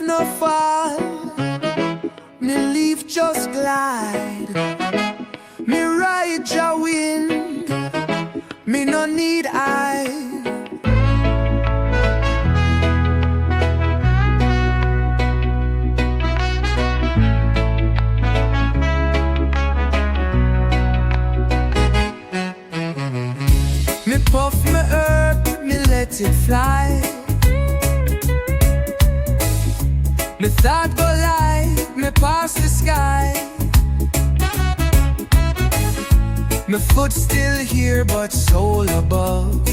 no fall, me leaf just glide. Me ride your wind, me no need eye. Me puff me herb, me let it fly. Me thought go light, me pass the sky. My foot still here, but soul above.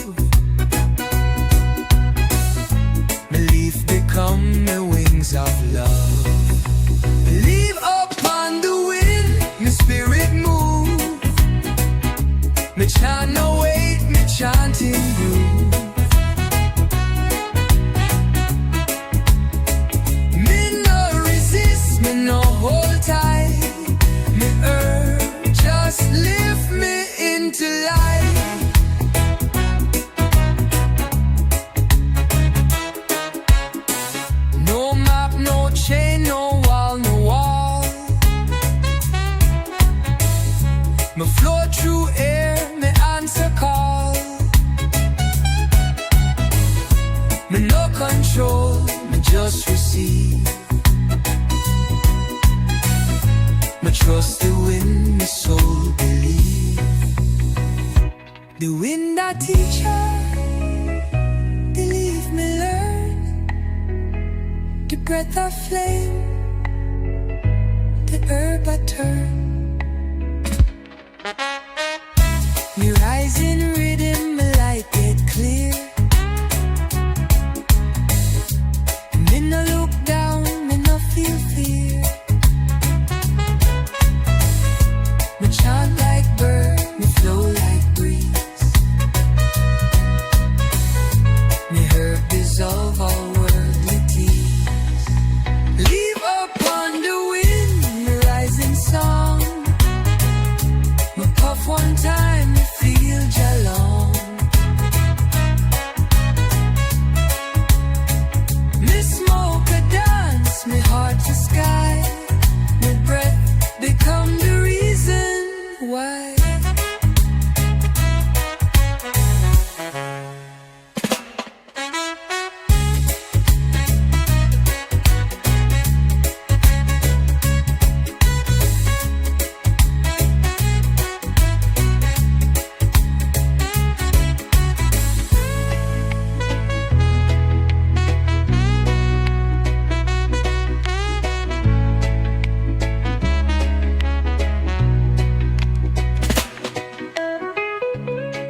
My leaf become my wings of love. Leave upon the wind, my spirit move. Me chant no wait, me chanting groove. Me no resist, me no hold tight. Me just lift me into life. No map, no chain, no wall, no wall. Me flow through air, me answer call. Me no control, me just receive. Me trust the wind, me soul believe. The wind that teacher, believe me learn. The breath of flame, the herb I turn. Me rise in rhythm, me light get clear. Me no look down, me no feel fear. Me chant like bird, me flow like breeze. Me herb dissolve all worldly tears. Leave upon the wind, me rising song. Me puff one time, me feel jalong. Me smoke a dance, me heart to sky. Me breath become the reason why.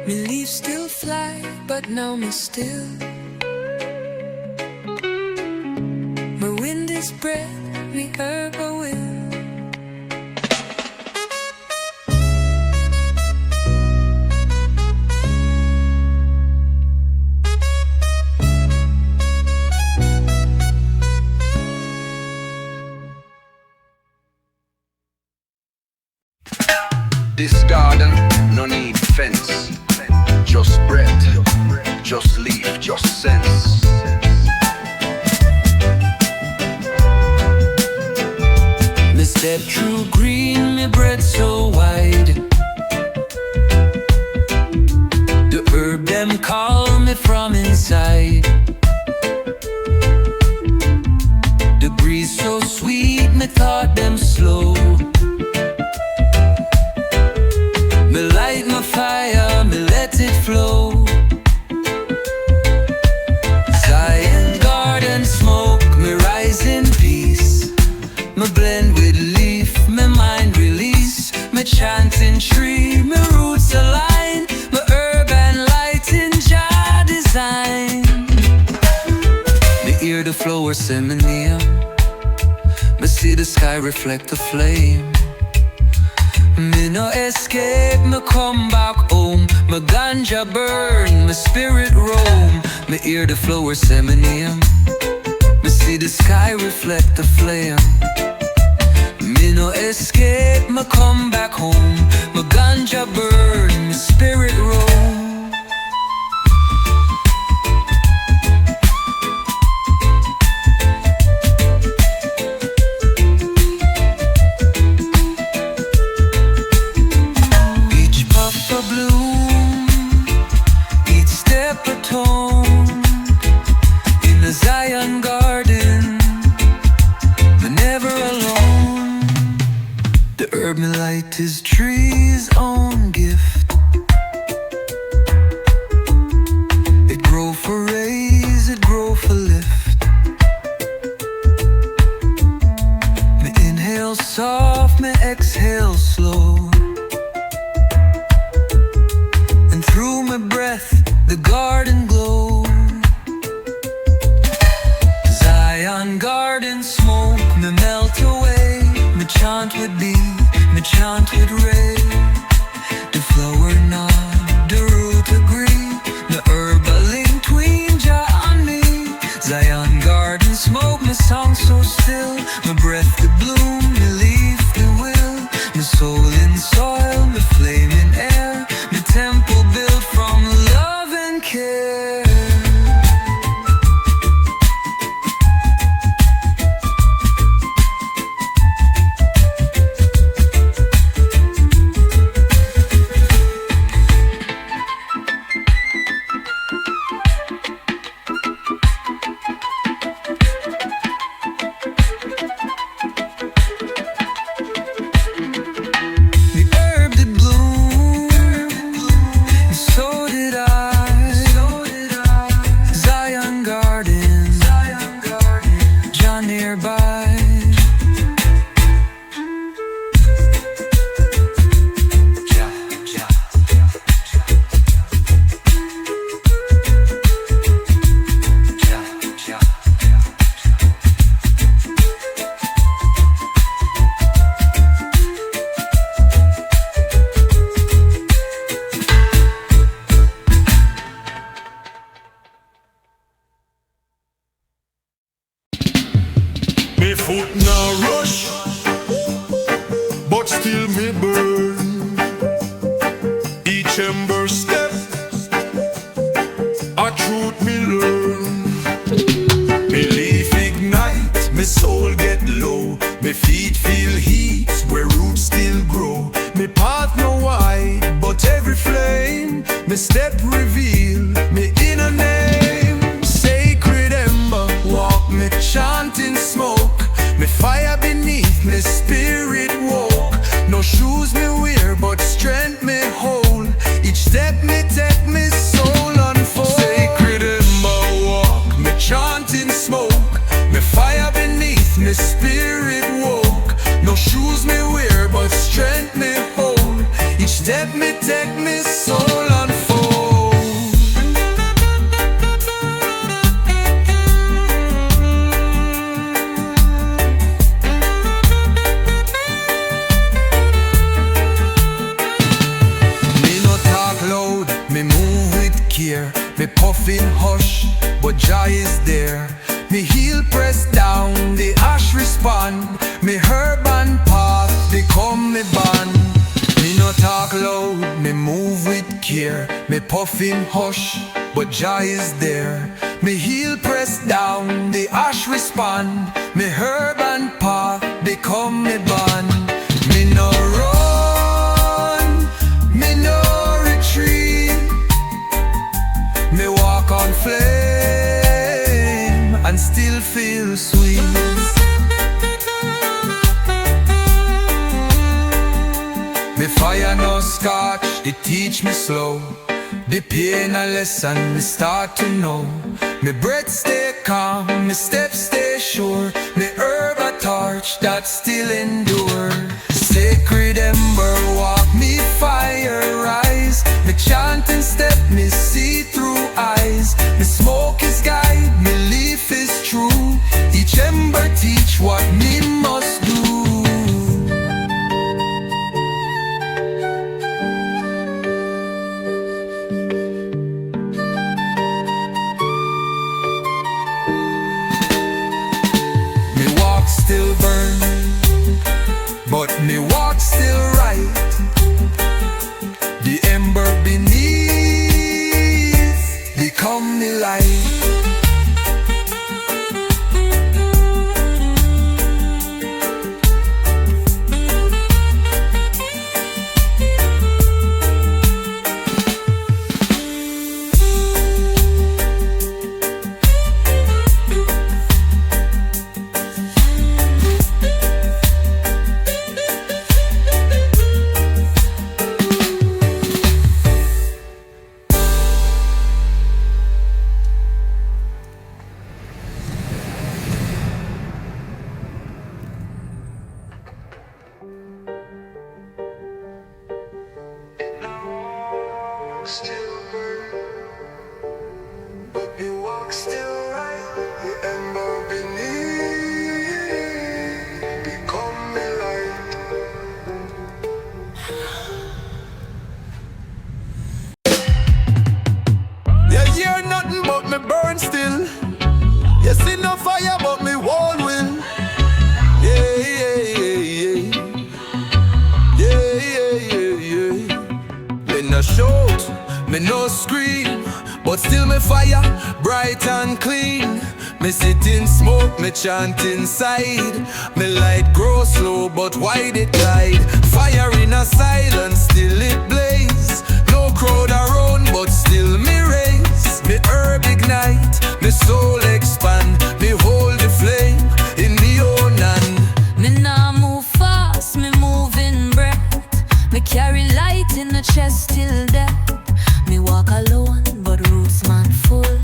Me leaves still fly, but now me still. My wind is breath, me herb I will. This garden no need fence. Just breath, just leaf, just sense. Me step through green, me breath so wide. The herb them call me from inside. The breeze so sweet, me thought them slow. Me light my fire, me let it flow. Zion garden smoke, me rise in peace. Me blend with leaf, me mind release. Me chanting tree, me roots align. Me herb and light in jar design. Me hear the flower say me near. Me see the sky reflect the flame. Me no escape, me come back home. My ganja burn, my spirit roam. Me hear the flowers say my name. Me see the sky reflect the flame. Me no escape, me come back home. My ganja burn, my spirit roam. chant with ray. The flower nod, the root agree. The herb a link tween Jah and me. Zion garden smoke, my song so still. My breath the bloom, my leaf the will. My soul in soil, my flame in air. My temple built from love and care. Me foot now rush, but still me burn. Each ember step, a truth me learn. Belief ignite, me soul get low. Me feet feel heat, where roots still grow. Me path no wide, but every flame me step reveal me inner name. Sacred ember, walk me chanting smoke. Me fire beneath, me spirit walk. No shoes me wear, but strength me hold. Each step me take, me soul unfold. Sacred ember walk, me chanting smoke. Me fire beneath, me spirit walk. No shoes me wear, but strength me hold. Each step me take, me soul unfold. Me puffin hush, but Jah is there. Me heel press down, the ash respond. Me herb and path become me band. Me no talk loud, me move with care. Me puffin hush, but Jah is there. Me heel press down, the ash respond. Me herb and path become me band. Me no run, me no retreat. Me walk on flame and still feel sweet. Me fire no scotch, it teach me slow. The pain a lesson me start to know. Me breath stay calm, me steps stay sure. Me herb a torch that still endure. Sacred ember walk me fire rise. Me chant and step me see through eyes. Me smoke is guide, me leaf is true. Each ember teach what me must do. Me walk still burn, but me walk still right. The ember beneath become the light. Me no scream, but still me fire bright and clean. Me sit in smoke, me chant inside. Me light grow slow, but wide it glide. Fire in a silence, still it blaze. No crowd around, but still me raise. Me herb ignite, me soul expand. Me hold the flame in me own hand. Me nah move fast, me move in breath. Me carry light in the chest till death. Me walk alone, but roots man full.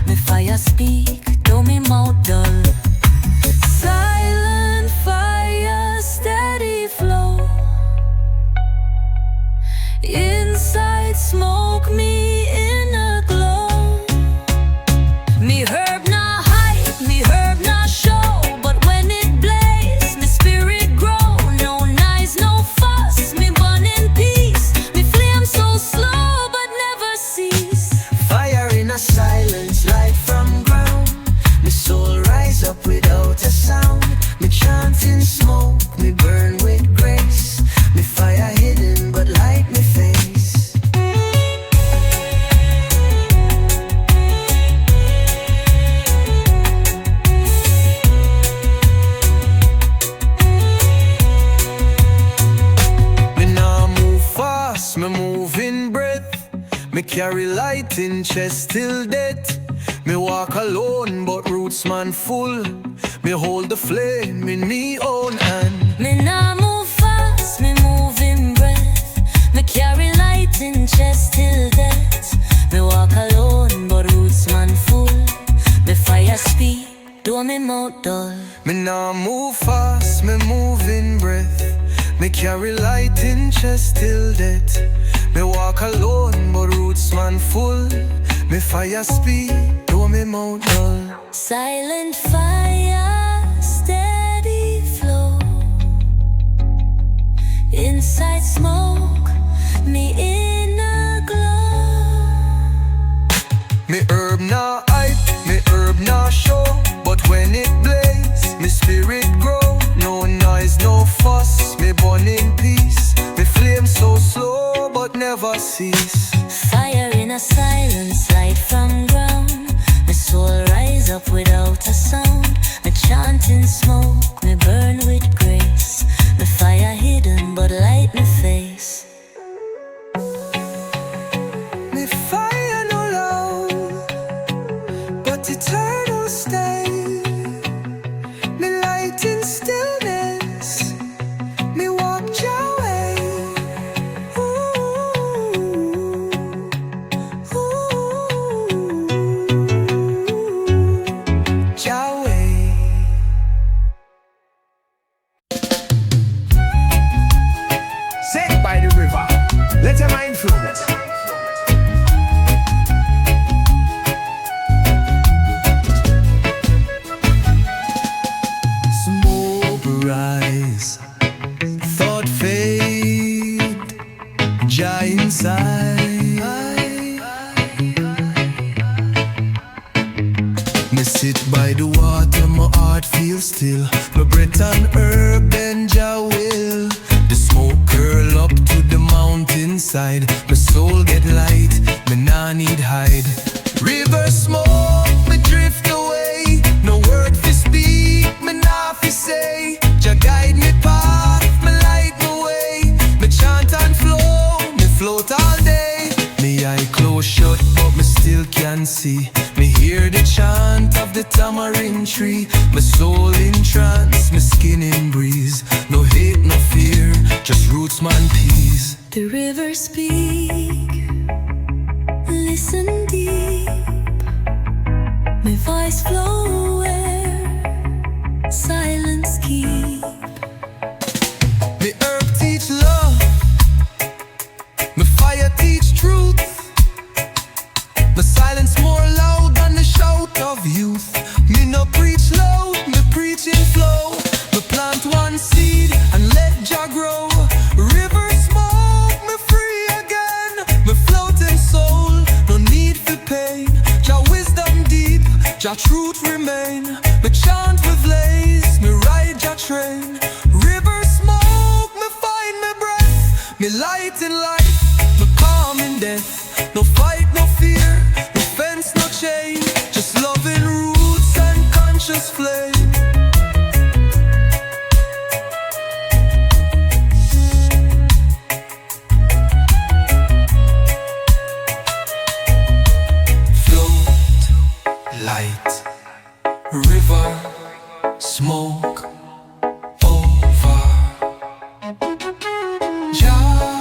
Me fire speak, though me mouth dull. Silent fire, steady flow. Inside smoke, me in a glow. Me herb nah hide, me herb nah show. But when it blaze, me spirit grow. No noise, no fuss, me burn in peace. Me flame so slow, but never cease. Fire in a silence, light from ground. Me soul rise up without a sound. Me chant in smoke, me burn with grace. Me fire hidden, but light me face. Me nah move fast, me move in breath. Me carry light in chest till death. Me walk alone, but roots man full. Me hold the flame in me own hand. Me nah move fast, me move in breath. Me carry light in chest till death. Me walk alone, but roots man full. Me fire speak, though me mouth dull. Me nah move fast, me move in breath. Me carry light in chest till death. Me walk alone, but roots man full. Me fire speak, though me mouth dull. Silent fire, steady flow. Inside smoke, me in a glow. Me herb nah hype, me herb nah show. But when it blaze, me spirit grow. No noise, no fuss, me burn in peace. Me flame so slow, but never cease. Fire in a silence, light from ground. My soul rise up without a sound. Me chant in smoke, me burn with grace. Me fire hidden, but light me face. Me fire no loud, but eternal stay. Me light in stillness, me walk your way. Your way. Sit by the river, let your mind flow. Smoke rise, thought fade, Jah inside. Me sit by the water, my heart feels still. My breath and herb, then Jah will. The smoke curl up to the mountainside. My soul get light, me nah need hide. River smoke, me drift away. No word fi speak, me nah fi say. Jah guide me path, me light my way. Me chant and flow, me float all day. Me eye close shut, but me still can see. Me hear the chant of the tamarind tree. My soul in trance, my skin in breeze. No hate, no fear, just roots man peace. The river speak, listen deep. My voice flow where silence keep. Me herb teach love, me fire teach truth. My silence more loud than the shout of youth. Me no preach loud, me preach in flow. Me plant one seed and let Jah grow. River smoke, me free again. Me floating soul, no need for pain. Jah wisdom deep, Jah truth remain. Me chant with lace, me ride Jah train. River smoke, me find me breath. Me light in life, me calm in death. No River, smoke over. Jah.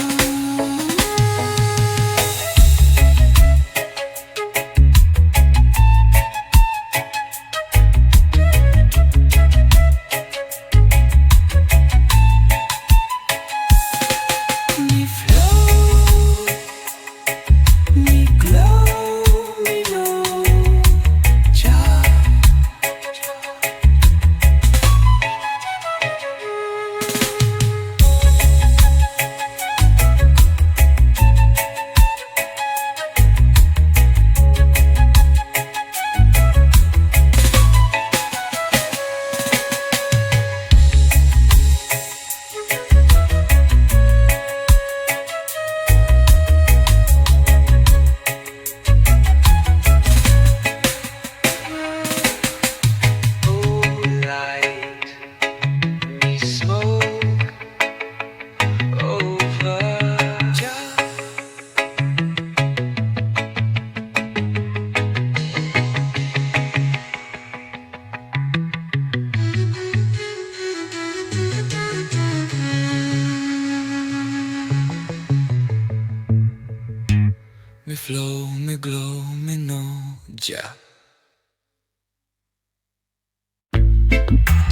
Me flow, me glow, me know, Jah. Me flow, me glow, me know, Jah.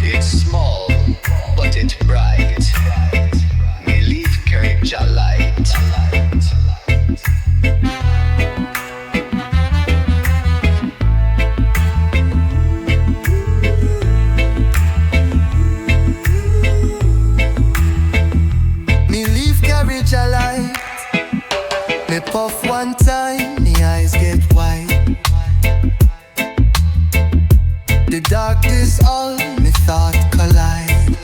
It's small, but it's bright. Me leave carry a light. Me leave carriage a light. Me puff one time, me eyes get wide. The darkness all me thought collide.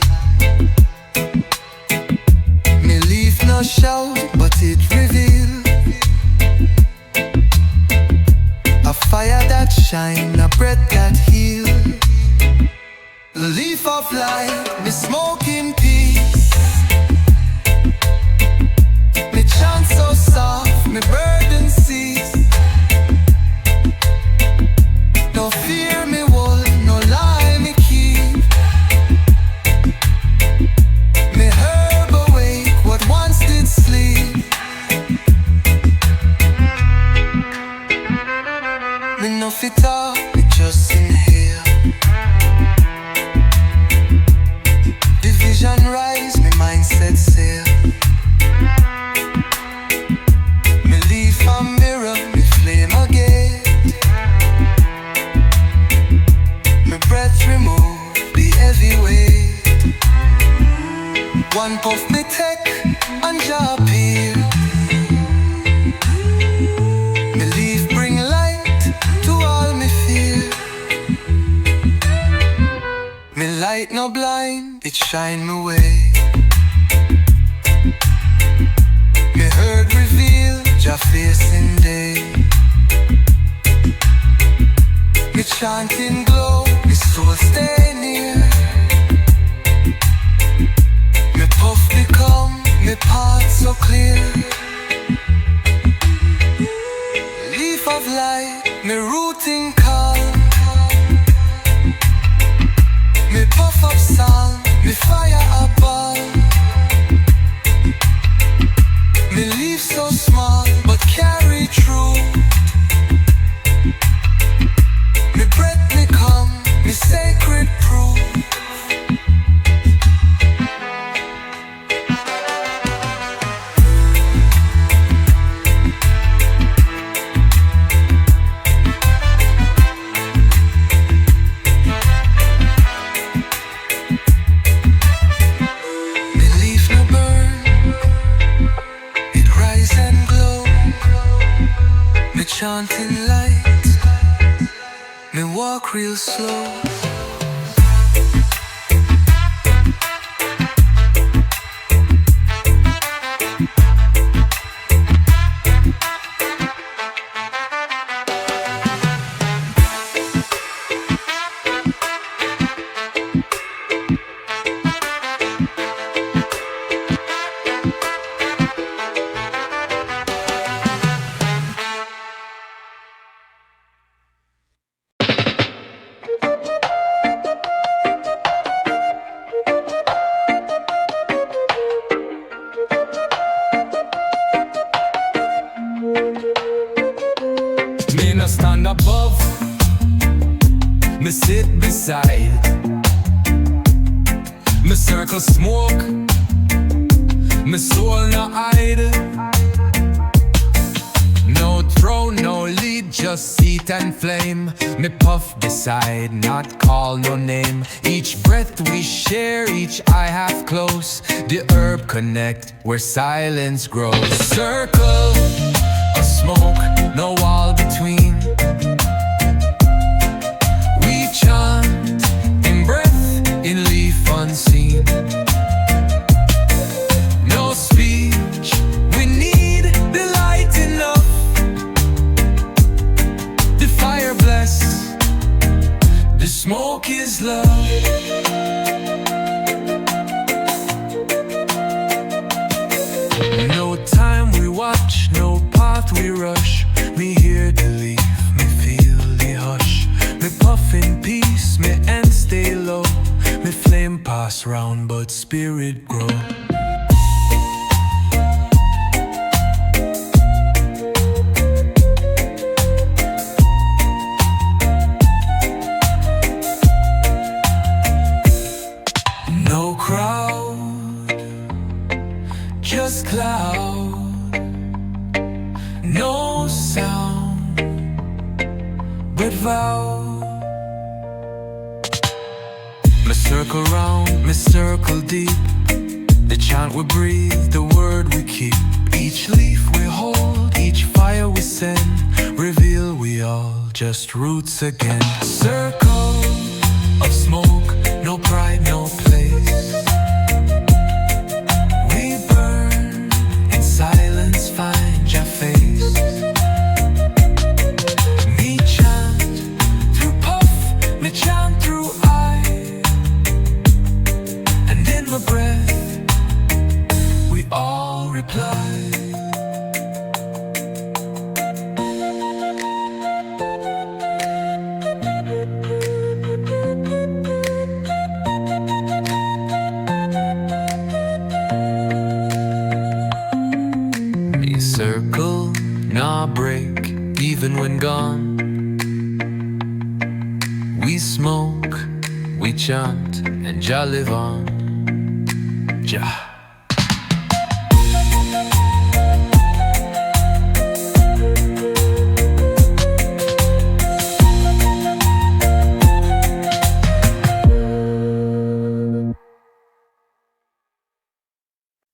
Me leave no shout, but it reveal a fire that shine, a breath that heal. Leaf of light, me smoke in peace. Me chant so soft, me burden cease. No fear me wool, no lie me keep. Me herb awake what once did sleep. Me no fit talk, me just inhale. The vision rise, me mindset sail. Me leave a mirror, me flame again. Me breath remove the heavy weight. One puff me take and jaw appear. Me leave bring light to all me fear. Me light no blind, it shine me way. Me heard reveal Jah facing day. Me chanting glow, me soul stay near. Me puff become, me path so clear. Leaf of light, me rooting calm. Me puff up song, me fire up ball. Me leave so small, but carry true. Me breath me come, me sacred proof. Me leave no burn, it rise and glow. Me chanting light, me walk real slow. me sit beside. Me circle smoke, me soul no hide. No throne, no lead, just seat and flame. Me puff beside, not call no name. Each breath we share, each eye half close. The herb connect, where silence grows. Circle of smoke, no wall between. We chant in breath, in leaf unseen. No speech, we need the light enough. The fire bless, the smoke is love. No time we watch, no path we rush. Me hear the leaf, me feel the hush. Me puff in peace, me end stay low. Me flame pass round, but spirit grow. No crowd, just cloud. No sound, but vow. Me circle round, me circle deep. The chant we breathe, the word we keep. Each leaf we hold, each fire we send. Reveal we all just roots again. Circle of smoke, no pride, no place. We burn in silence, find your face. Me chant through puff, me chant through eye. And in my breath, we all reply. Circle, nah break, even when gone. We smoke, we chant, and Jah live on. Jah.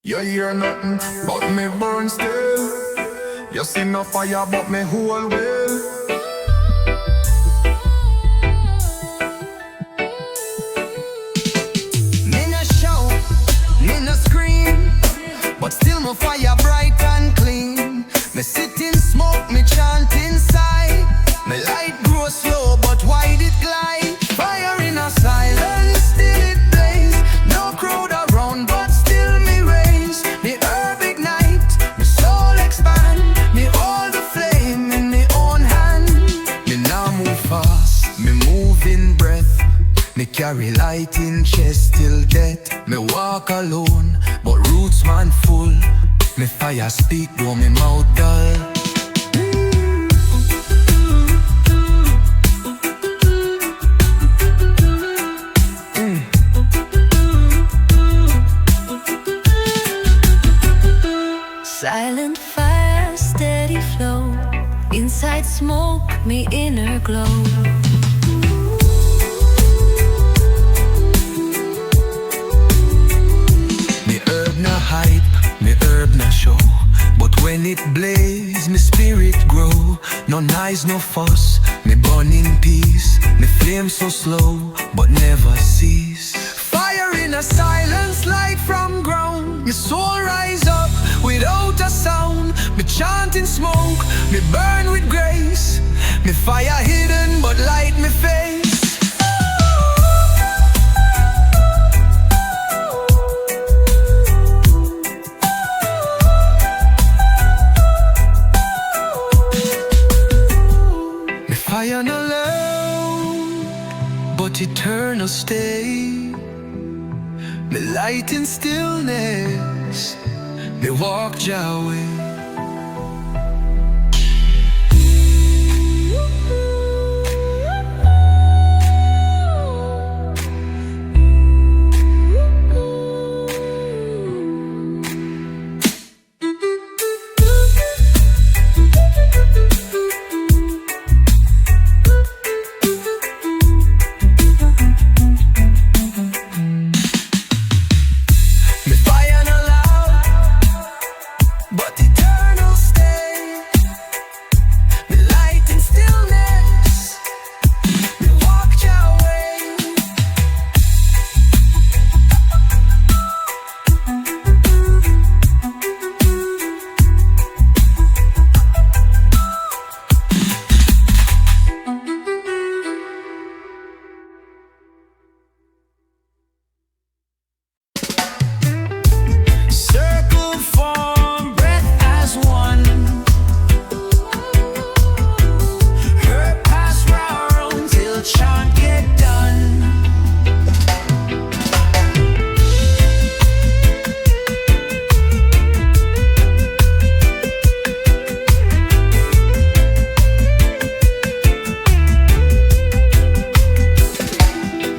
You hear nothing, but me burn still. You see no fire, but me whole will. Me no shout, me no scream, but still my fire bright and clean. Me sit in smoke, me chant inside. Me light grow slow, but wide it glide. Fire in a silence, still it blaze. No crowd around, but still me raise. The herb ignite, me soul expand. Me hold the flame in me own hand. Me now move fast, me move in breath. Me carry light in chest till death. Me walk alone, but roots man full. Me fire speak though me mouth dull. Silent fire, steady flow. Inside smoke, me inner glow. Me herb no hype, me herb no show. But when it blaze, me spirit grow. No noise, no fuss, me burn in peace. Me flame so slow, but never cease. Fire in a silence, light from ground. Me soul rise up without a sound. Me chant in smoke, me burn with grace. Me fire hidden, but light me face. Me fire no loud, but eternal stay. Me light in stillness, me walk Jah way.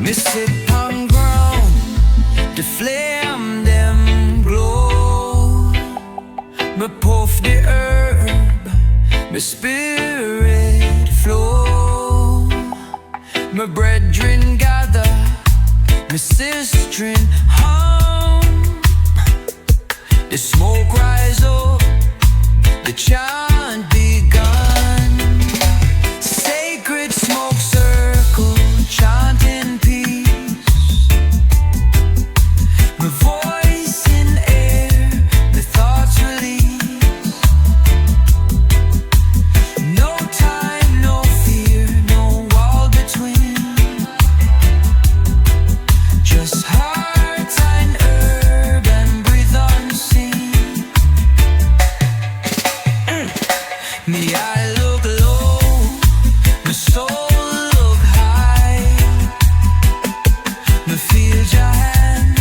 Me sit on ground, the flame them glow. Me puff the herb, my spirit flow. My brethren gather, my sistren hum. The smoke rise up, the chant begun. Sacred smoke circle, chanting peace. My voice in air, my thoughts release. No time, no fear, no wall between. Just heart and herb and breathe unseen. Me I look low, my soul look high. Me feel your hand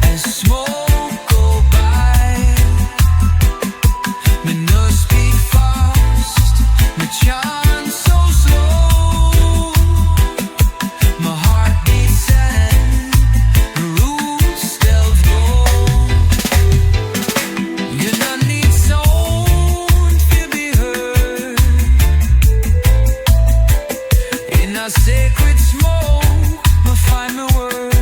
as smoke go by. Me no speak fast, me chant so slow. My heart beats and the roots delve low. You don't need sound to be heard. In a sacred smoke, we find my word.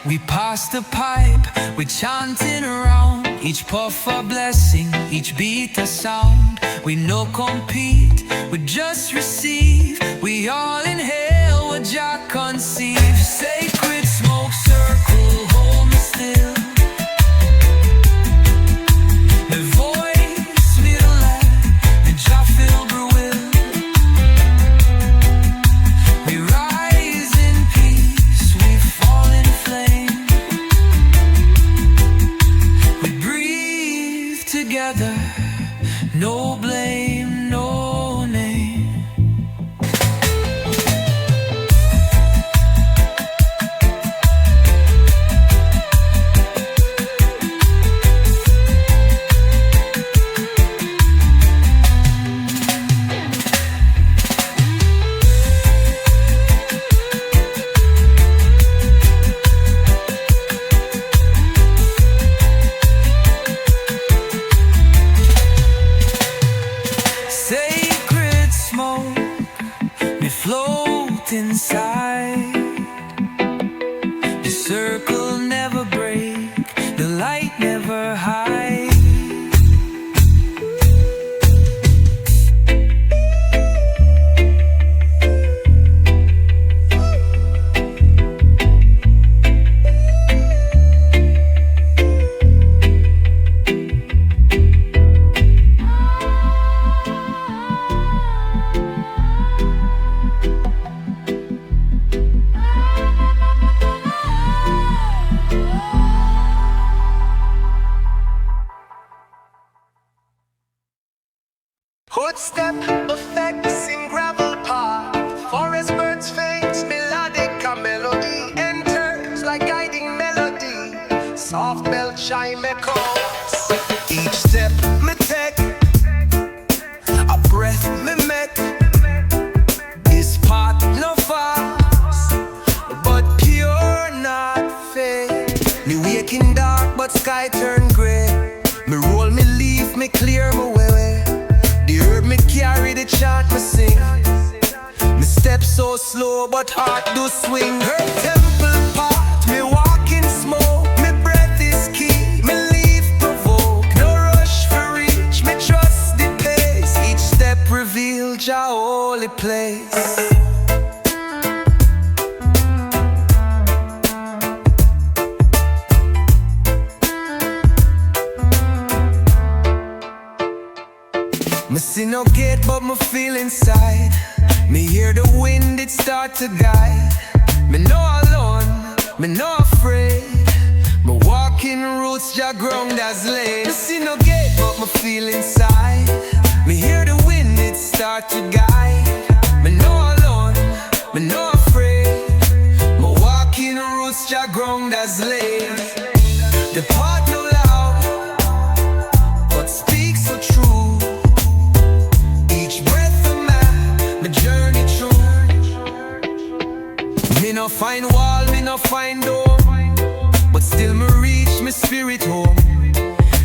We pass the pipe, we chanting around. Each puff a blessing, each beat a sound. We no compete, we just receive. We all inhale what Jah conceive. Sacred smoke circle, hold me still. My voice, me the land, and Jah fill the will. We rise in peace, we fall in flame. We breathe together, no blame, no name. Sacred smoke, me float inside. The circle never break, the light never hide. Footstep effects in gravel path. Forest birds faint, melodic a melody enters like guiding melody. Soft bell chime echoes. Each step me take, a breath me make. This path no fast, but pure not fake. Me wake in dark, but sky turn gray. Me roll me leaf, me clear my way. The herb me carry, the chant me sing. Me step so slow, but heart do swing. Herb temple path, me walk in smoke. Me breath is key, me leaf provoke. No rush for reach, me trust the pace. Each step reveal Jah holy place. Me see no gate, but me feel inside. Me hear the wind, it start to guide. Me no alone, me no afraid. Me walking roots, Jah ground as laid. Me see no gate, but me feel inside. Me hear the wind, it start to guide. Me no alone, me no afraid. Me walking roots, Jah ground as laid. The part no loud, but speak so true. Each breath a map, my journey true. no find wall, me no find door, but still me reach my spirit home.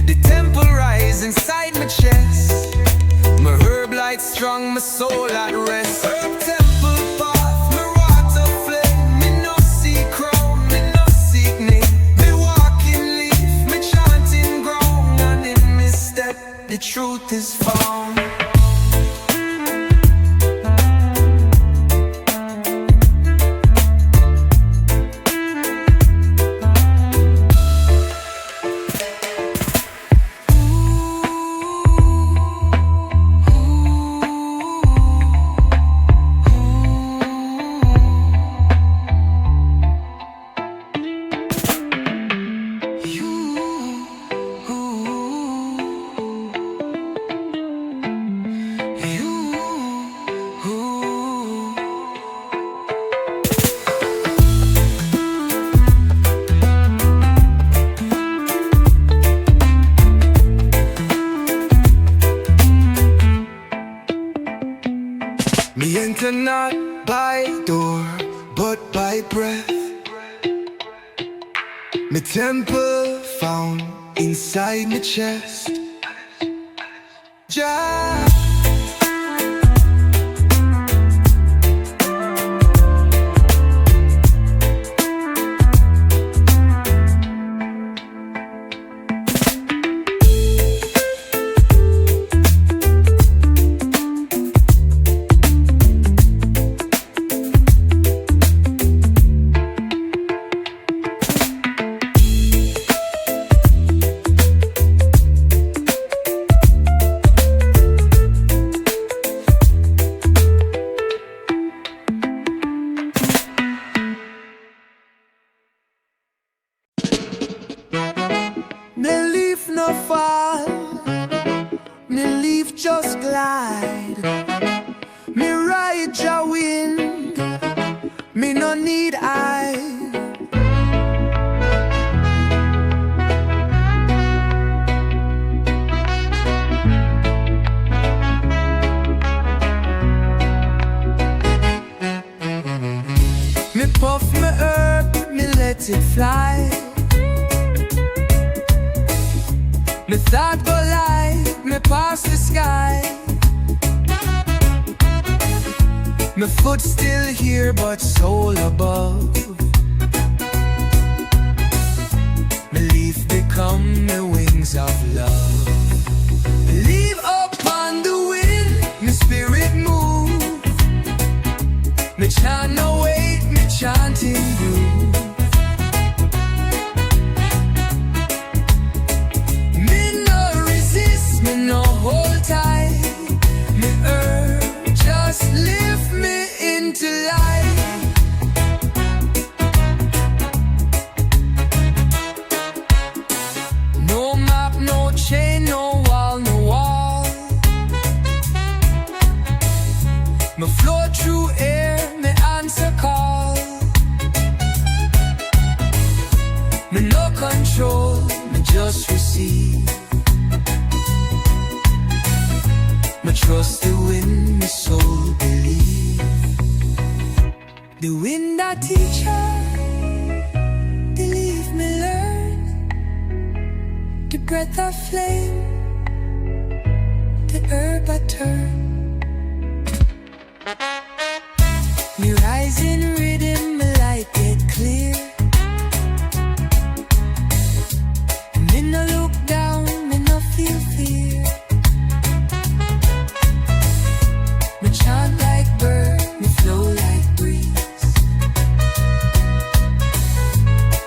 The temple rise inside my chest. My herb light strong, my soul at rest. Herb temple path, my water flame. Me no seek crown, me no seek name. Me walking leaf, me chanting ground, and in me step the truth is found. Me enter not by door, but by breath. Me temple found inside me chest. Jah. Me leaf no fall, me leaf just glide. Me ride your wind, me no need eye. Me puff me herb, me let it fly. Me thought go light, me pass the sky. My foot still here, but soul above. Me leaf become me wings of love. Leave upon the wind, me spirit move. Me chant no wait, me chanting groove. No hold tight, me herb just lift me into life. No map, no chain, no wall, no wall. Me flow through air, me answer call. Me no control, me just receive. Me trust the wind, my soul believe. The wind that teacher, believe me learn. The breath of flame, the herb I turn. Me rise in rhythm, me light get clear. Me no look down, me no feel fear. Me chant like bird, me flow like breeze.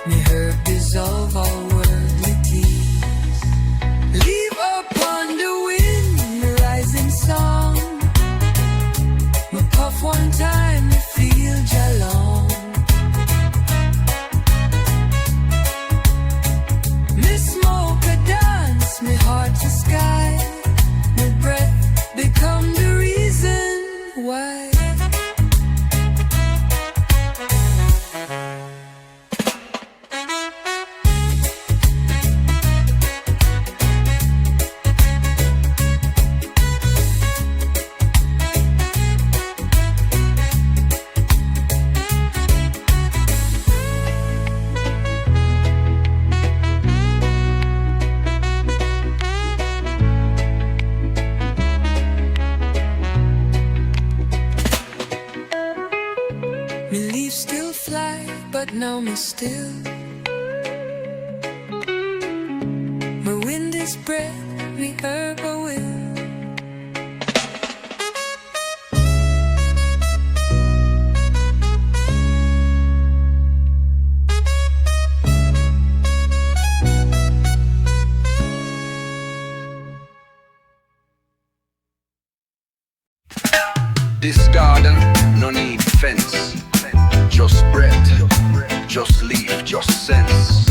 Me herb dissolve all worldly tears. Leave upon the wind, me rising song. Me puff one time, me feel Jah long. Me leaves still fly, but now me still. My wind is breath, me herb a will. This garden no need fence. Just bread, just leaf, just sense.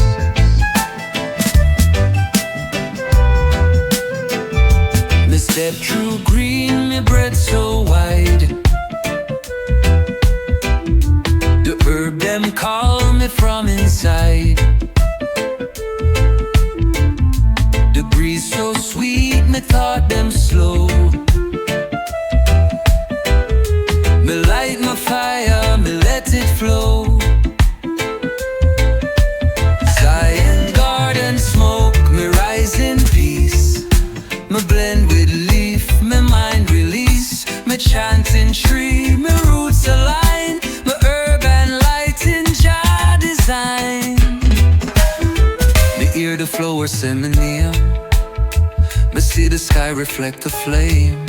Me step through green, me bread so wide. The herb them call me from inside. The breeze so sweet, me thought them slow. Me light my fire, me let it flow. Zion garden smoke, me rise in peace. Me blend with leaf, me mind release. Me chant in tree, me roots align. Me herb and light in jar design. Me hear the flowers say me near. Me see the sky reflect the flame.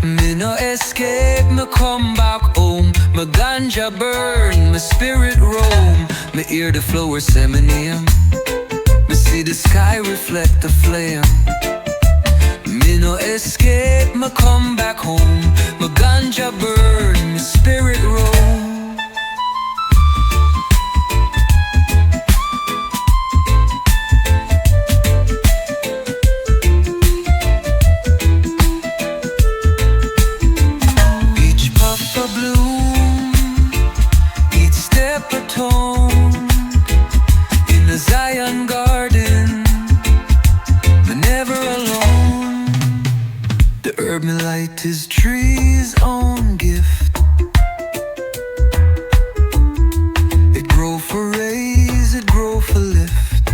Me no escape, me come back home. My ganja burn, my spirit roam. Me hear the flowers say my name. Me see the sky reflect the flame. Me no escape, me come back home. My ganja burn, my spirit roam. In the Zion garden, but never alone. The herb me light is tree's own gift. It grow for raise, it grow for lift.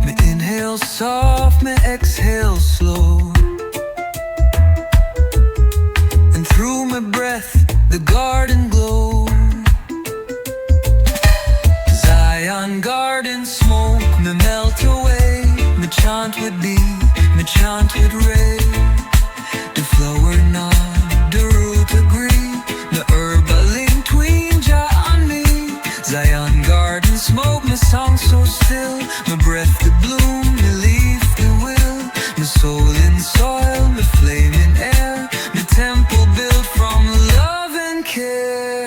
Me inhale soft, me exhale slow. And through my breath, the garden glow. Zion garden smoke, me melt away. Me chant with bee, me chant with ray. The flower nod, the root agree. The herb a link tween Jah and me. Zion garden smoke, me song so still. My breath the bloom, me leaf the will. My soul in soil, me flame in air. Me temple built from love and care.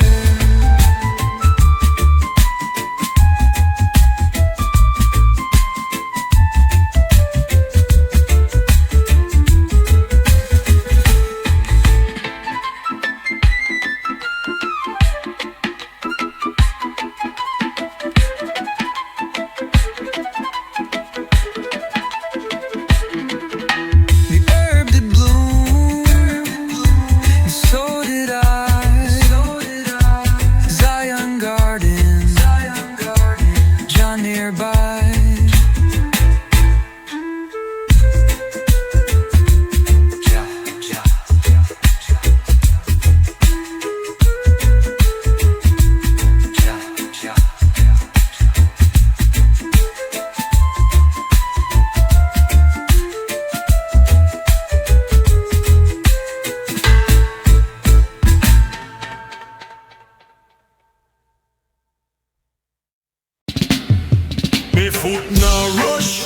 Me foot now rush,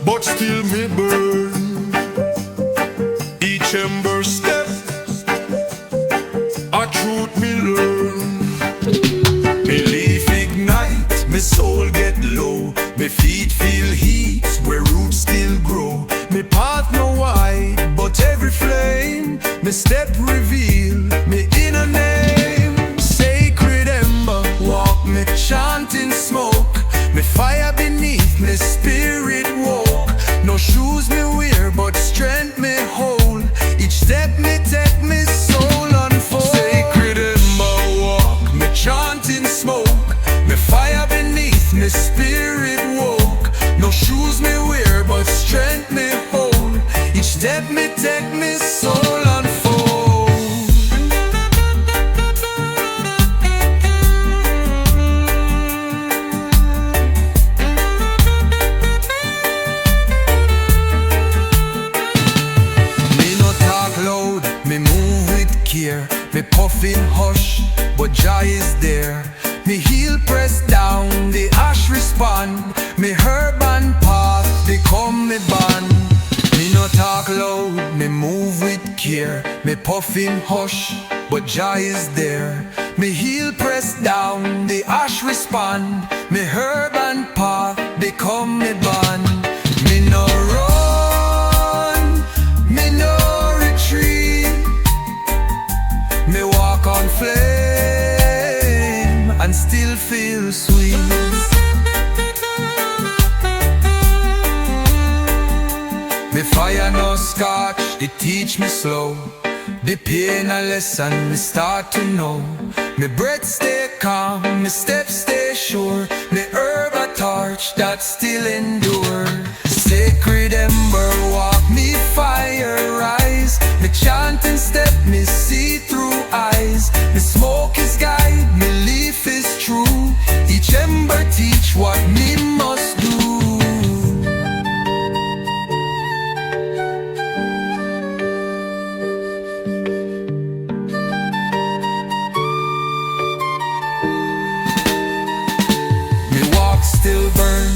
but still me burn. Each ember step, a truth me learn. Me leaf ignite, me soul get low. Me feet feel heat, where roots still grow. Me path no wide, but every flame. Me step reveal, me inner name. Sacred ember, walk me chanting smoke. Me fire beneath, me spirit walk. No shoes me wear, but strength me hold. Each step me take, me soul unfold. Sacred ember walk, me chanting smoke. Me fire beneath, me spirit walk. No shoes me wear, but strength me hold. Each step me take, me soul unfold. Me move with care, me puffin hush, but joy is there. Me heel press down, the ash respond. Me herb and path become me band. Me no talk loud, me move with care. Me puffin hush, but joy is there. Me heel press down, the ash respond. Me herb and path become me band. Me no run, me no retreat. Me walk on flame and still feel sweet. Me fire no scotch, it teach me slow. The pain a lesson me start to know. Me breath stay calm, me steps stay sure. Me herb a torch that still endure. Sacred ember walk me fire rise. Me chant and step me see through eyes. Me smoke is guide, me leaf is true. Each ember teach what me must do. Still burn,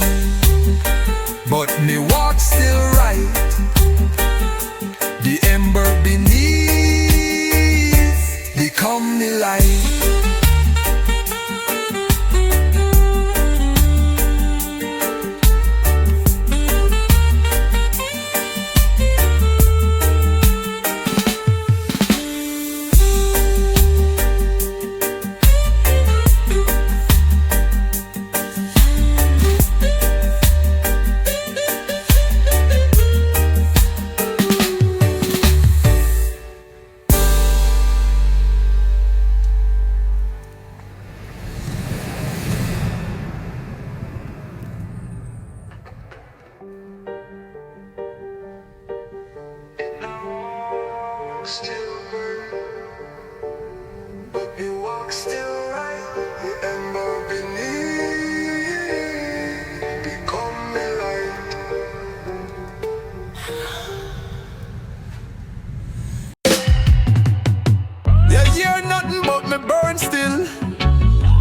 but me walk still right. The ember beneath become the light. Still burn, but me walk still right. The ember beneath become me light. You hear nothing but me burn still.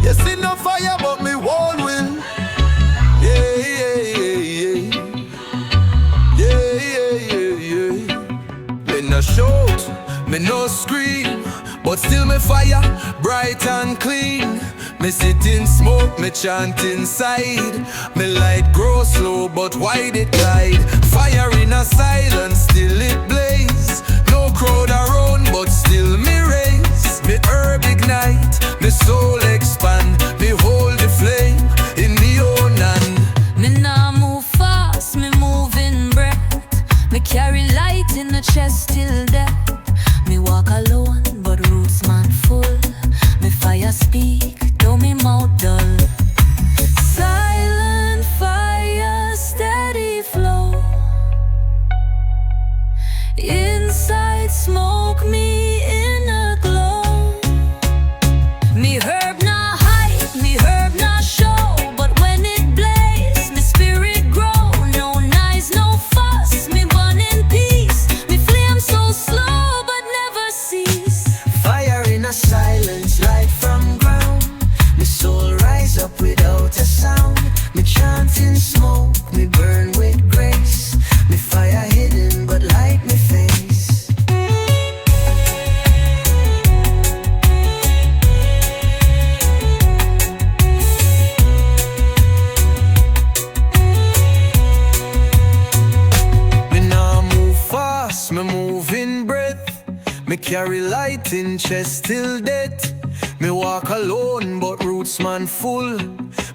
You see no fire but me wall will. Yeah, yeah, yeah, yeah. Yeah, yeah, yeah, yeah. Me no shout, me no scream, but still me fire bright and clean. Me sit in smoke, me chant inside. Me light grow slow, but wide it glide. Fire in a silence, still it blaze. No crowd around, but still me raise. Me herb ignite, me soul expand. Me hold the flame in me own hand. Me nah move fast, me move in breath. Me carry light in the chest till death. Me walk alone, but roots man full. Me fire speak, though me mouth dull. Silent fire, steady flow. Inside smoke, me in a glow. Me herb nah hide, me herb nah show. But when it blaze, me spirit grow. No noise, no fuss, me burn in peace. Me flame so slow, but never cease. Fire in a silence, light from ground. Me soul rise up without a sound. Me chant in smoke, me burn with grace. Me fire hidden, but light me face. Me nah move fast, me move in breath. Me carry light in chest till death. Me walk alone, but roots man full.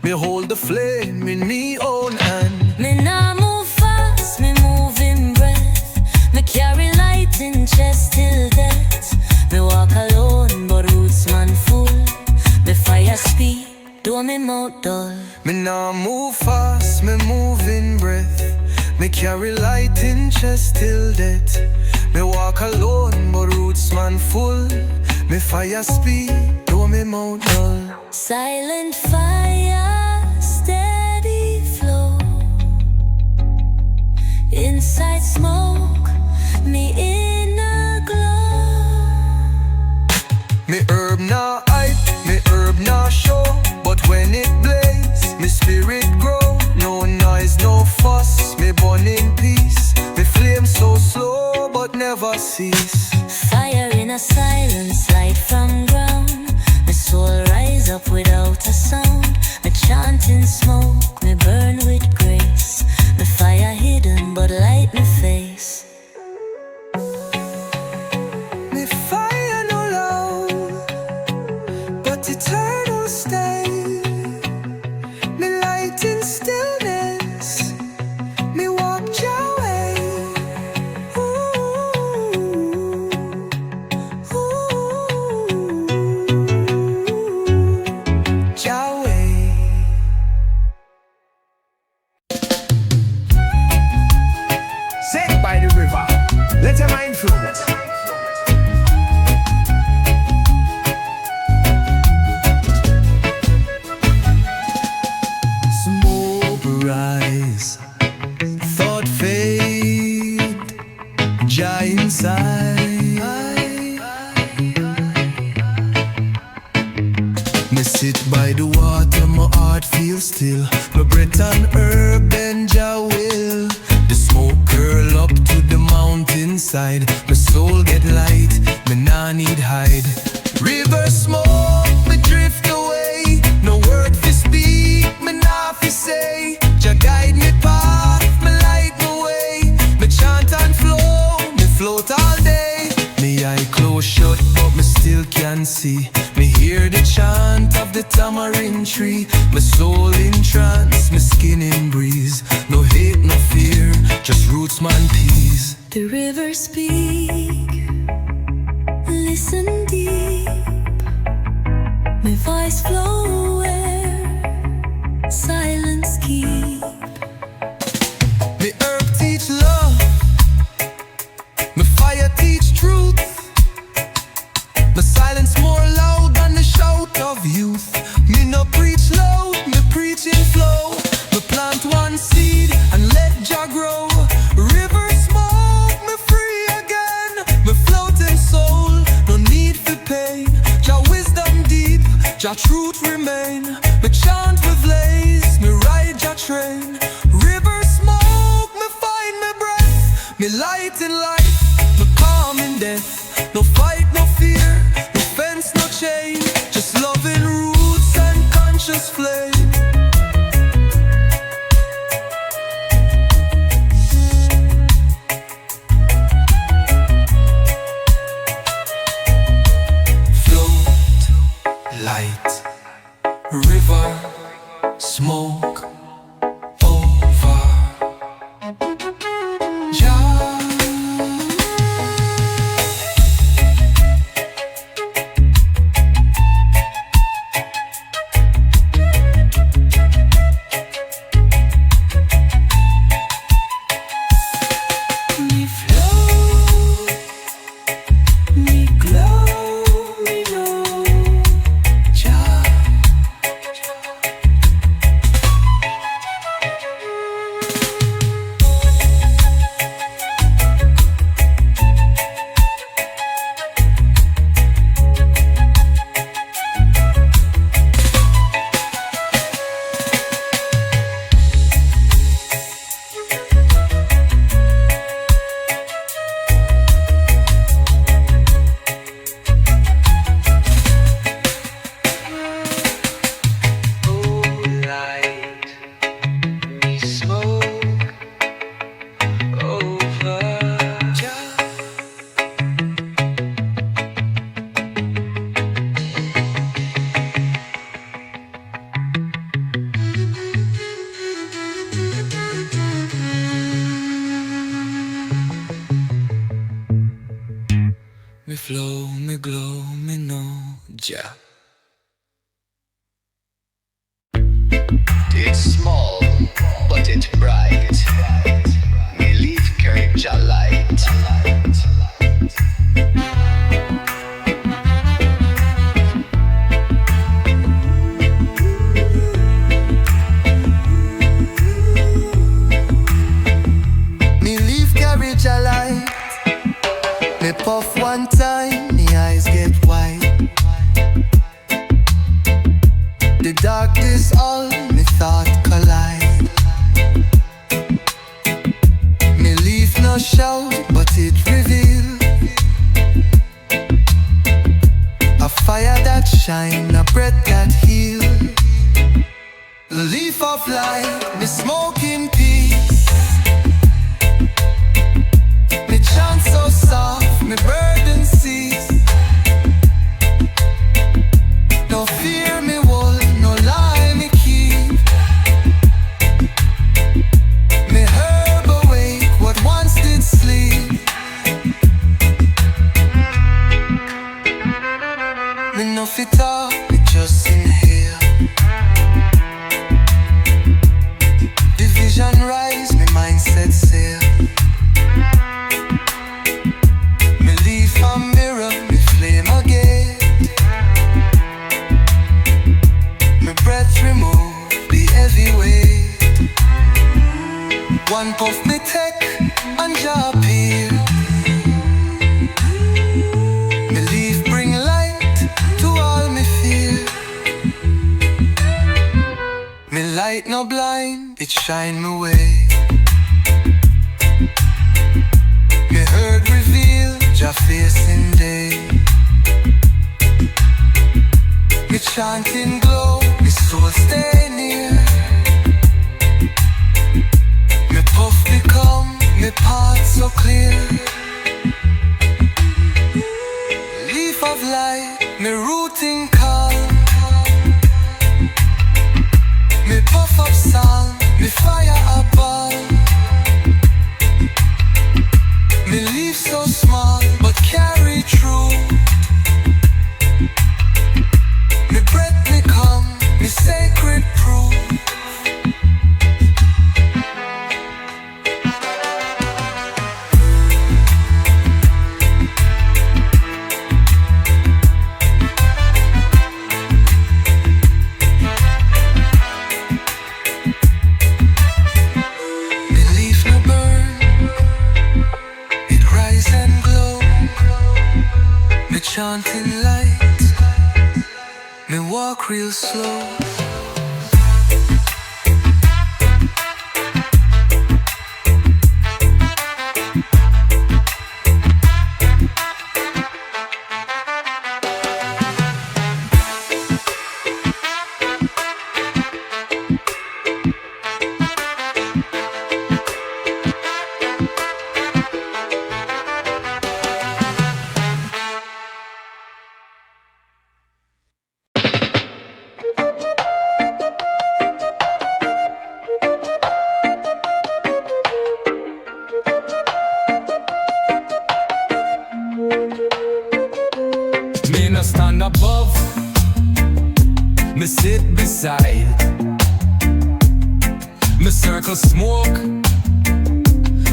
Me hold the flame in me own hand. Me nah move fast, me move in breath. Me carry light in chest till death. Me walk alone, but roots man full. Me fire speak, though me mouth dull. Me nah move fast, me move in breath. Me carry light in chest till death. Me walk alone, but roots man full. Me fire speed, though me mouth dull. Silent fire, steady flow. Inside smoke, me in a glow. in a silence, light from ground. My soul rise up without a sound. Me chanting smoke, me burn with grace. Me fire hidden but light me face. Me fire no loud, but eternal stay. Me light in stillness, me walk your way. Your way. Sit by the river, let your mind flow. Smoke rise, thought fade, Jah inside. Me sit by the water, my heart feels still. My breath on herb and Jah will. The smoke curl up to the mountainside. My soul get light, me nah need hide. River smoke, me drift away. No word fi speak, me nah fi say. Jah guide me path, me light my way. Me chant and flow, me float all day. Me eye close shut, but me still can see. Me hear the chant of the tamarind tree. My soul in trance, my skin in breeze. No hate, no fear, just roots, man, peace. The river speak, listen deep. My voice flow where silence keep. Me herb teach love, me fire teach truth. My silence more loud than the shout of youth. Me no preach loud, me preach in flow. Me plant one seed and let Jah grow. River smoke, me free again. Me floating soul, no need for pain. Jah wisdom deep, Jah truth remain. Me chant with blaze, me ride Jah train. River smoke, me find me breath. Me light in life, me calm in death. No fight, no fear, no fence, no chain. Just loving roots and conscious flame. Float, light, river, smoke, over. Jah. Me flow, me glow, me know Jah. Me flow, me glow, me know Jah. It's small, but it's bright. Me leave carry Jah light. Me leave carry Jah light. Me puff one time, me eyes get wide. The darkness all me thought collide. Me leave no shout, but it shine, a breath that heal. Leaf of light, me smoke in peace. Me chant so soft, me burden cease. No fear me hold, no lie me keep. Me herb awake what once did sleep. Me no fit talk, me just inhale. The vision rise, me mindset sail. Me leaf a mirror, me flame again. Me breath remove the heavy weight. One puff me take and jaw appear. Me leaf bring light to all me fear. Me light no blind, it shine me way. Me heard reveal Jah face in day. Me chanting glow, me soul stay near. Me puff become, me path so clear. Leaf of light, me rooting calm. Me puff up sound, me fire a ball. Me leaf so small, but carry true. Me breath me come, me sacred proof. Me leaf no burn, it rise and glow. Me chanting light, me walk real slow. Me no stand above, me sit beside. Me circle smoke,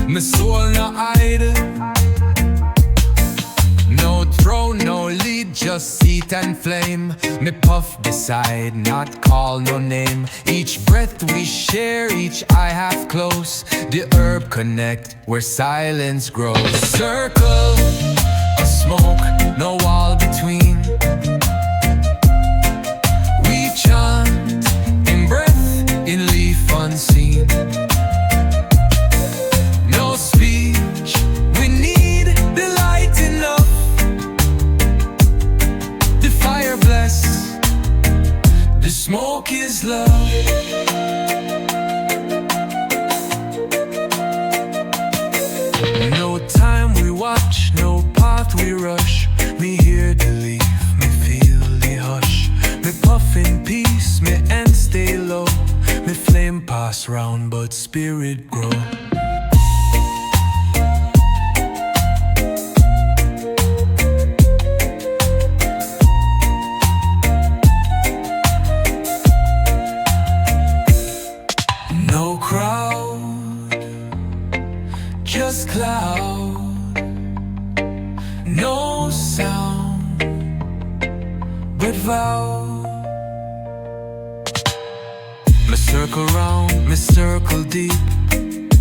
me soul no hide. No throne, no lead, just seat and flame. Me puff beside, not call no name. Each breath we share, each eye half close. The herb connect, where silence grows. Circle of smoke, no wall between. We chant in breath, in leaf unseen. No speech, we need the light enough. The fire bless, the smoke is love. No time we watch, no path we rush. Me hear the leaf, me feel the hush. Me puff in peace, me end stay low. Me flame pass round, but spirit grow. No crowd, just cloud. No sound, but vow. Me circle round, me circle deep.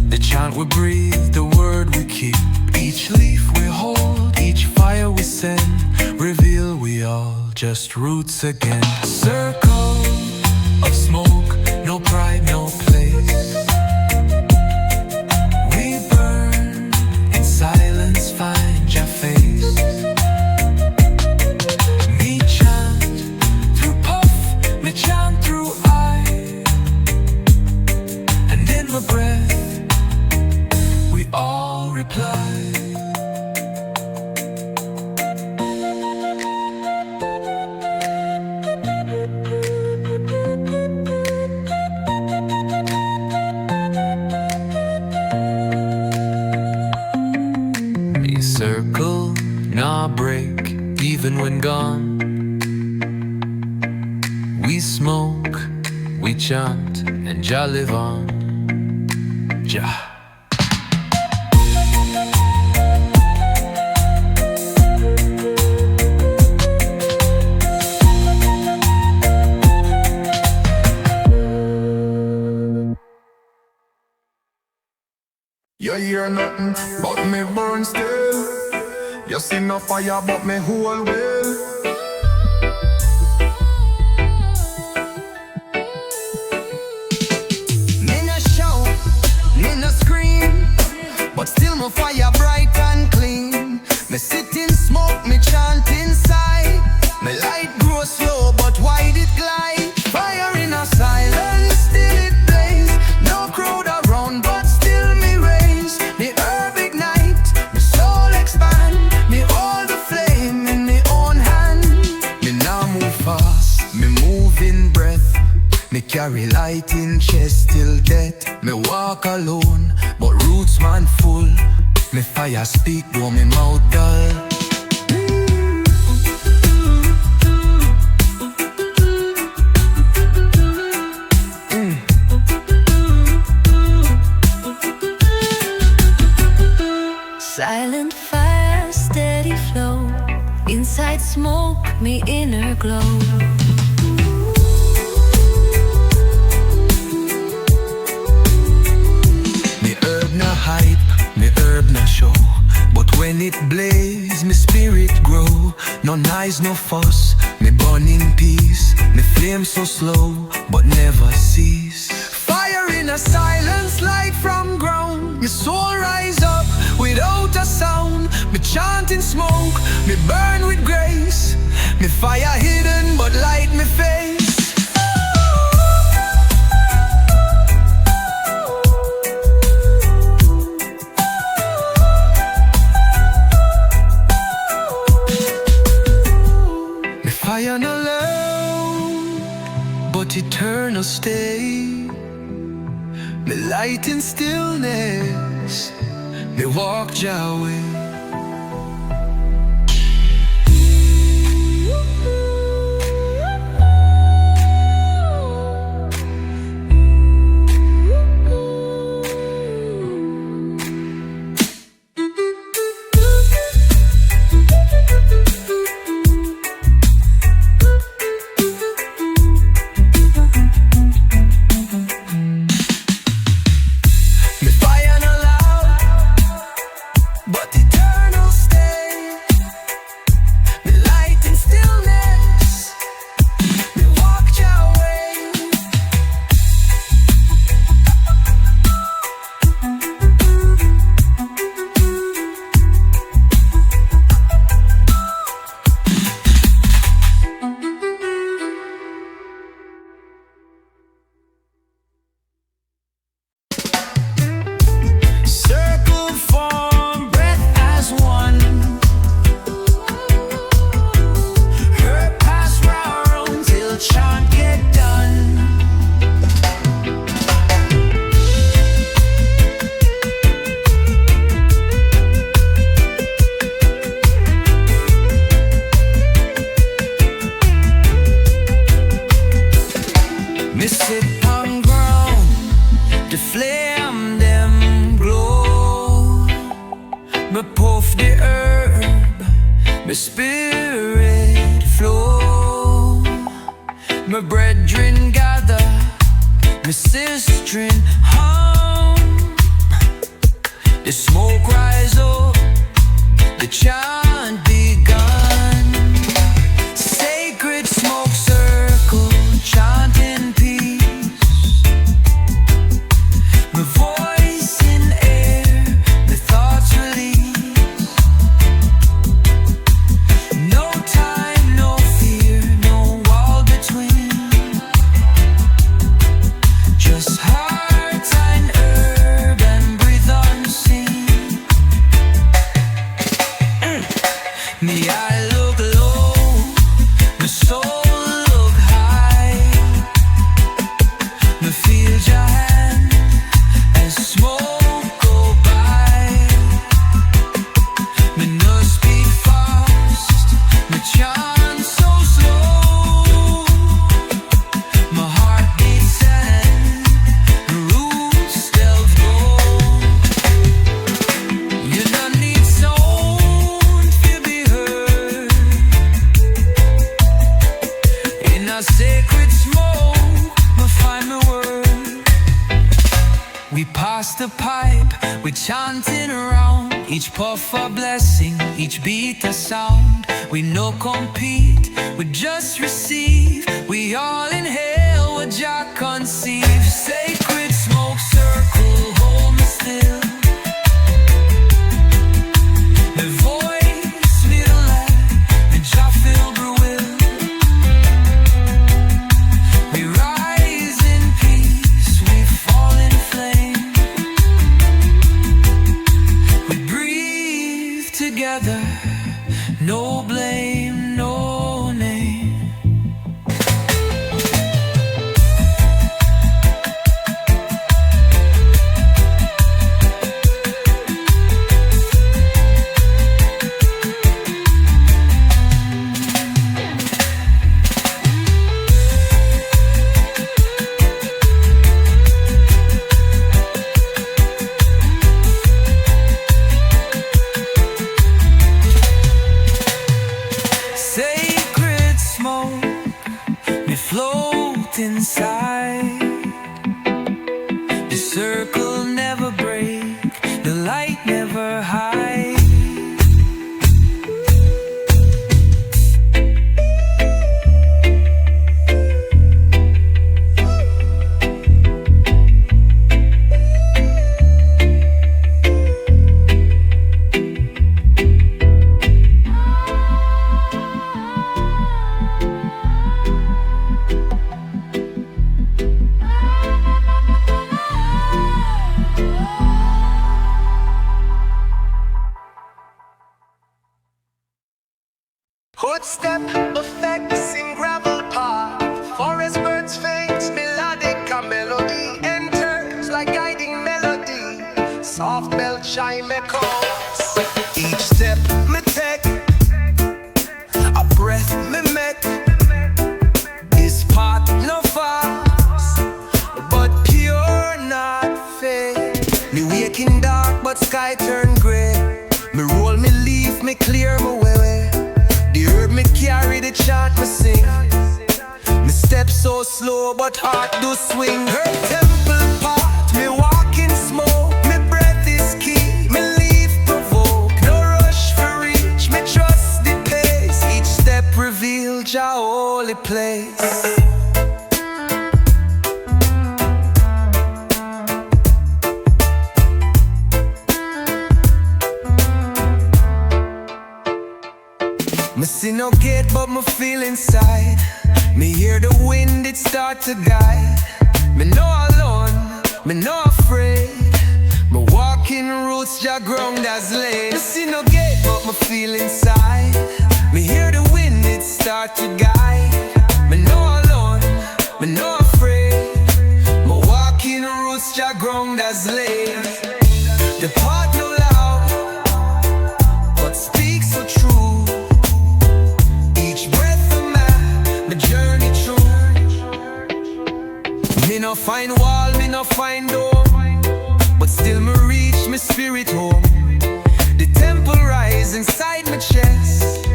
The chant we breathe, the word we keep. Each leaf we hold, each fire we send. Reveal we all just roots again. Circle of smoke, no pride, no place. We burn in silence, find your face. Me chant break, even when gone. We smoke, we chant, and Jah live on. Jah. You hear nothing but me burn still. You see no fire but me whole will. Me no shout, me no scream, but still my fire bright and clean. Me sit in smoke, me chant inside. Me light grow slow, but wide it glide. Fire in a silence, still it blaze. No crowd around, but still me raise. Me herb ignite, me soul expand. Me hold the flame in me own hand. Me now move fast, me move in breath. Me carry light in chest till death. Me walk alone, but roots man full. Me fire speak, though me mouth dull. Silent fire, steady flow. Inside smoke, me inner glow. Me herb no hype, me herb no show. But when it blaze, me spirit grow. No noise, no fuss, me burn in peace. Me flame so slow, but never cease. Fire in a silence, light from ground. Your soul rise up without a sound. Me chant in smoke, me burn with grace. Me fire hidden, but light me face. Me fire no loud, but eternal stay. Me light in stillness, me walk Jah way. Me sit on ground, the flame them glow. Me puff the herb, me spirit flow. Me brethren gather, me sistren hum. The smoke rise up, the chant begun. Sacred smoke circle, chanting peace. My voice in air, the thoughts release. No time, no fear, no wall between. Just heart and herb and breathe unseen. chant so slow, my heart beats and the roots delve low. You don't need sound to be heard. In a sacred smoke, I find my word. We pass the pipe, we chanting around. Each puff a blessing, each beat a sound. We no compete, we just receive. We all inhale what Jah conceives. Sacred smoke circle, hold me still. The voice, me the light, and Jah fill the will. We rise in peace, we fall in flame. We breathe together, no blame, no name. Sacred smoke, me float inside. The circle never break, the light never hide. Footstep effects in gravel path. Forest birds faint, melodic a melody enters like guiding melody. Soft bell chime echoes. Each step me take, a breath me make. This path no fast, but pure not fake. Me wake in dark, but sky turn gray. Me roll me leaf, me clear my way. The herb me carry, the chant me sing. Me step so slow, but heart do swing. Herb temple path, me walk in smoke. Me breath is key, me leaf provoke. No rush for reach, me trust the pace. Each step reveal Jah holy place. Me see no gate, but me feel inside. Me hear the wind, it start to guide. Me no alone, me no afraid. Me walking roots, Jah ground as laid. Me see no gate, but me feel inside. Me hear the wind, it start to guide. Me no alone, me no afraid. Me walking roots, Jah ground as laid. The path no loud, but speak so true. Me no find wall, me no find door, but still me reach me spirit home. The temple rise inside my chest.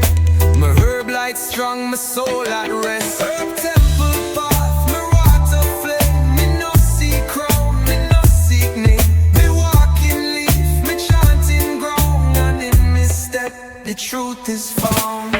My herb light strong, my soul at rest. Herb temple path, me water flame. Me no seek crown, me no seek name. Me walking leaf, me chanting ground, and in me step the truth is found.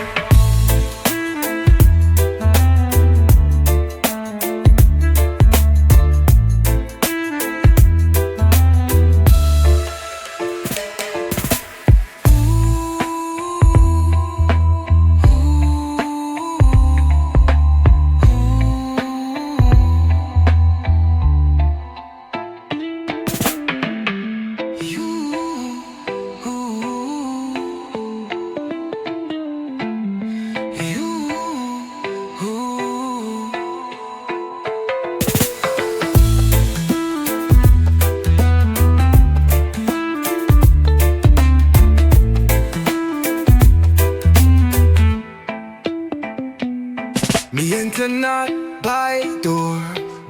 Me enter not by door,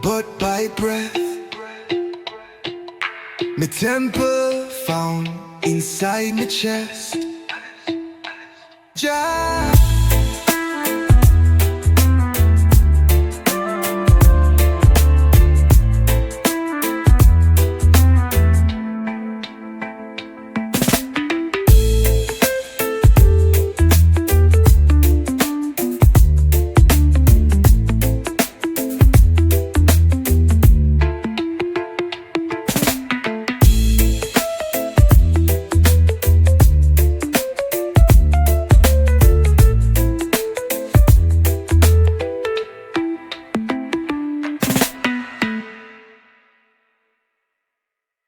but by breath. Me temple found inside me chest. Jah